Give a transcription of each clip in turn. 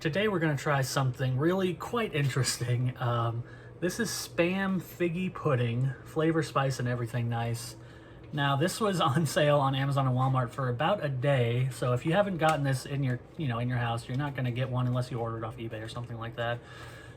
Today we're going to try something really quite interesting. This is Spam Figgy Pudding, flavor, spice, and everything nice. Now this was on sale on Amazon and Walmart for about a day, so if you haven't gotten this in your, in your house, you're not going to get one unless you order it off eBay or something like that.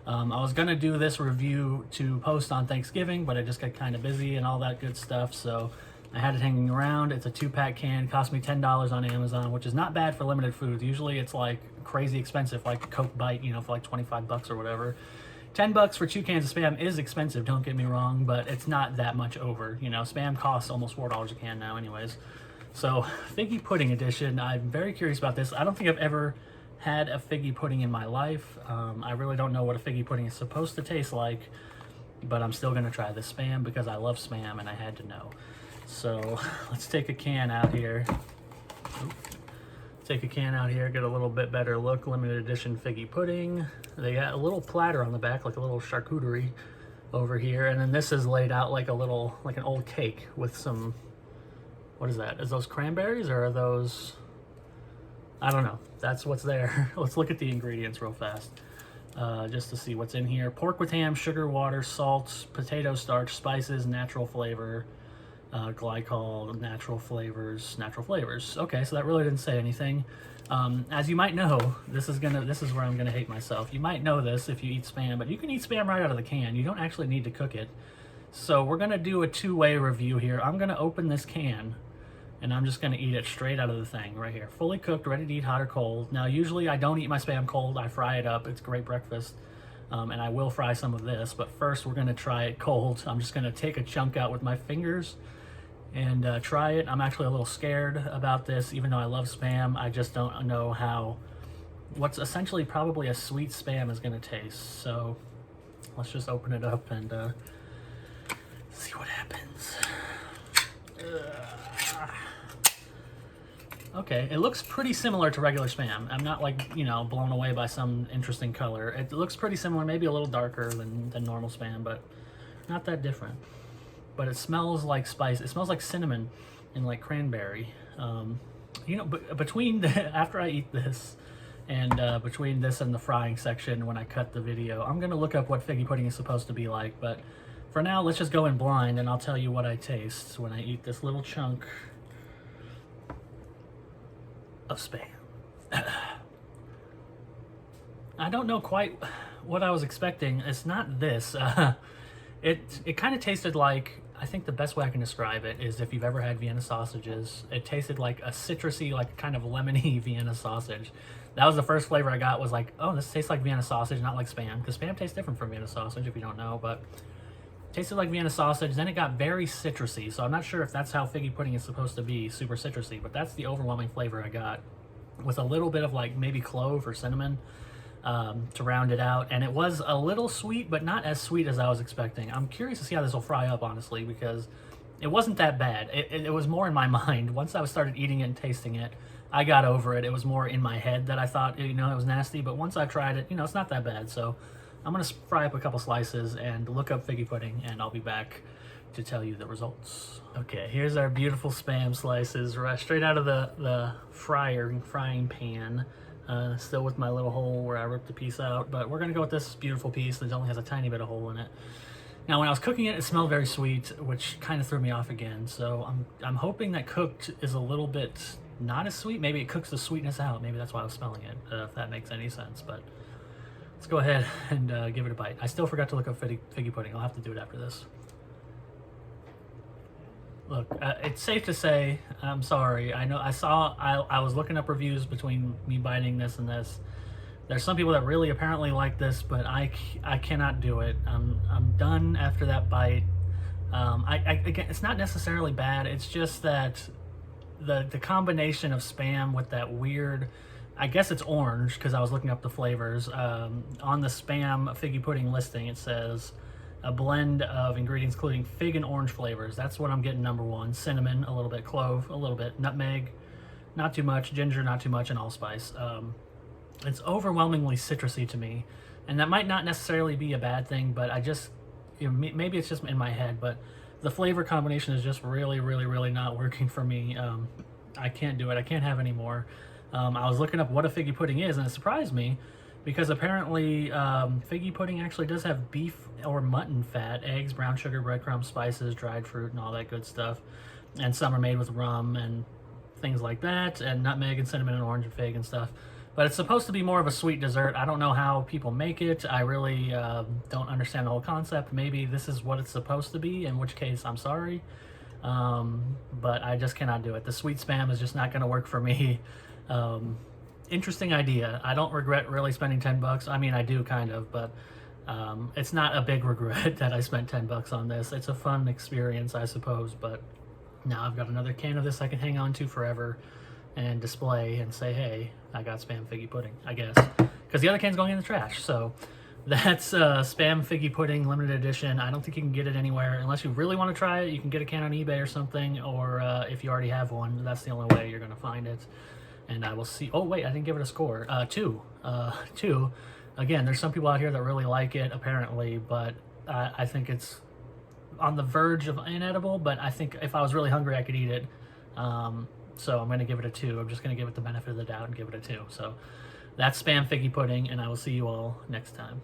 I was going to do this review to post on Thanksgiving, but I just got kind of busy and all that good stuff, so I had it hanging around. It's a 2-pack can, cost me $10 on Amazon, which is not bad for limited foods. Usually it's like crazy expensive, like a Coke Bite, for like 25 bucks or whatever. 10 bucks for 2 cans of Spam is expensive, don't get me wrong, but it's not that much over. Spam costs almost $4 a can now anyways. So, Figgy Pudding edition, I'm very curious about this. I don't think I've ever had a Figgy Pudding in my life. I really don't know what a Figgy Pudding is supposed to taste like, but I'm still gonna try this Spam because I love Spam and I had to know. So let's take a can out here. Take a can out here, get a little bit better look. Limited edition Figgy Pudding. They got a little platter on the back, like a little charcuterie over here, and then this is laid out like an old cake with some, what is that? Is those cranberries or are those? I don't know. That's what's there. Let's look at the ingredients real fast, just to see what's in here. Pork with ham, sugar, water, salt, potato starch, spices, natural flavor. Glycol, natural flavors. Okay, so that really didn't say anything. As you might know, this is where I'm gonna hate myself. You might know this if you eat Spam, but you can eat Spam right out of the can. You don't actually need to cook it. So we're gonna do a two-way review here. I'm gonna open this can, and I'm just gonna eat it straight out of the thing right here. Fully cooked, ready to eat hot or cold. Now, usually I don't eat my Spam cold. I fry it up. It's great breakfast. And I will fry some of this, but first we're gonna try it cold. I'm just gonna take a chunk out with my fingers and try it. I'm actually a little scared about this, even though I love Spam. I just don't know what's essentially probably a sweet Spam is gonna taste. So let's just open it up and see what happens. Okay, it looks pretty similar to regular Spam. I'm not blown away by some interesting color. It looks pretty similar, maybe a little darker than normal Spam, but not that different. But it smells like spice. It smells like cinnamon and like cranberry. Between after I eat this and between this and the frying section when I cut the video, I'm gonna look up what Figgy Pudding is supposed to be like. But for now, let's just go in blind and I'll tell you what I taste when I eat this little chunk of Spam. I don't know quite what I was expecting. It's not this. It kind of tasted like, I think the best way I can describe it is if you've ever had Vienna sausages, it tasted like a citrusy, like kind of lemony Vienna sausage. That was the first flavor I got, was like, oh, this tastes like Vienna sausage, not like Spam, because Spam tastes different from Vienna sausage if you don't know, but it tasted like Vienna sausage. Then it got very citrusy, so I'm not sure if that's how Figgy Pudding is supposed to be, super citrusy, but that's the overwhelming flavor I got, with a little bit of like maybe clove or cinnamon to round it out. And it was a little sweet, but not as sweet as I was expecting. I'm curious to see how this will fry up, honestly, because it wasn't that bad. It was more in my mind. Once I started eating it and tasting it, I got over it. It was more in my head that I thought, it was nasty, but once I tried it, it's not that bad. So I'm gonna fry up a couple slices and look up Figgy Pudding, and I'll be back to tell you the results. Okay, here's our beautiful Spam slices, right straight out of the frying pan. Still with my little hole where I ripped the piece out, but we're gonna go with this beautiful piece that only has a tiny bit of hole in it. Now, when I was cooking it, it smelled very sweet, which kind of threw me off again. So I'm hoping that cooked is a little bit not as sweet. Maybe it cooks the sweetness out. Maybe that's why I was smelling it, if that makes any sense. But let's go ahead and give it a bite. I still forgot to look up Figgy Pudding. I'll have to do it after this. Look, it's safe to say, I'm sorry. I know I was looking up reviews between me biting this and this. There's some people that really apparently like this, but I cannot do it. I'm done after that bite. Again, it's not necessarily bad. It's just that the combination of Spam with that weird, I guess it's orange because I was looking up the flavors. On the Spam Figgy Pudding listing, it says a blend of ingredients including fig and orange flavors. That's what I'm getting, number one. Cinnamon, a little bit. Clove, a little bit. Nutmeg, not too much. Ginger, not too much. And allspice. It's overwhelmingly citrusy to me. And that might not necessarily be a bad thing, but I just, maybe it's just in my head, but the flavor combination is just really, really, really not working for me. I can't do it. I can't have any more. I was looking up what a Figgy Pudding is, and it surprised me because apparently figgy pudding actually does have beef or mutton fat, eggs, brown sugar, breadcrumbs, spices, dried fruit, and all that good stuff. And some are made with rum and things like that, and nutmeg and cinnamon and orange and fig and stuff. But it's supposed to be more of a sweet dessert. I don't know how people make it. I really don't understand the whole concept. Maybe this is what it's supposed to be, in which case I'm sorry. But I just cannot do it. The sweet spam is just not going to work for me. Interesting idea. I don't regret really spending 10 bucks. I mean, I do kind of, but it's not a big regret that I spent 10 bucks on this. It's a fun experience, I suppose, but now I've got another can of this I can hang on to forever and display and say, hey, I got Spam Figgy Pudding, I guess. Because the other can's going in the trash. So that's Spam Figgy Pudding limited edition. I don't think you can get it anywhere. Unless you really want to try it, you can get a can on eBay or something, or if you already have one, that's the only way you're going to find it. And I will see. Oh, wait, I didn't give it a score. 2. 2. Again, there's some people out here that really like it, apparently, but I think it's on the verge of inedible, but I think if I was really hungry, I could eat it. So I'm going to give it a 2. I'm just going to give it the benefit of the doubt and give it a 2. So that's Spam Figgy Pudding, and I will see you all next time.